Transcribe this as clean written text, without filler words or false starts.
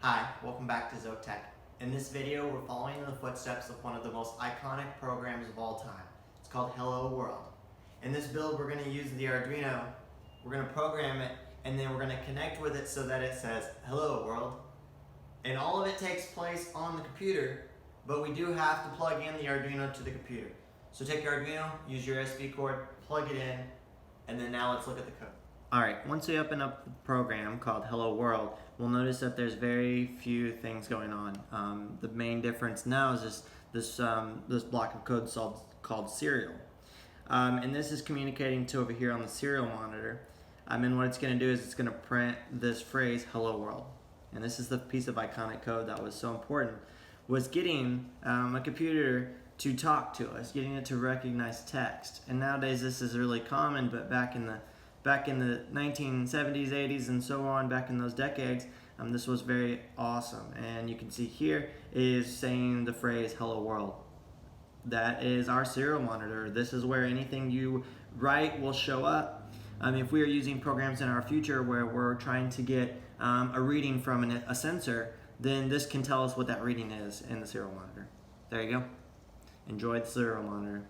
Hi, welcome back to Zoke Tech. In this video, we're following in the footsteps of one of the most iconic programs of all time. It's called Hello World. In this build, we're going to use the Arduino, we're going to program it, and then we're going to connect with it so that it says, Hello World. And all of it takes place on the computer, but we do have to plug in the Arduino to the computer. So take your Arduino, use your SD cord, plug it in, and then now let's look at the code. Alright, once we open up the program called Hello World, we'll notice that there's very few things going on. The main difference now is this block of code called serial. And this is communicating to over here on the serial monitor. And what it's going to do is it's going to print this phrase, Hello World. And this is the piece of iconic code that was so important, was getting a computer to talk to us, getting it to recognize text. And nowadays this is really common, but back in the 1970s, 80s, and so on, back in those decades, this was very awesome. And you can see here is saying the phrase Hello World. That is our serial monitor. This is where anything you write will show up. If we are using programs in our future where we're trying to get a reading from a sensor, then this can tell us what that reading is in the serial monitor. There you go. Enjoy the serial monitor.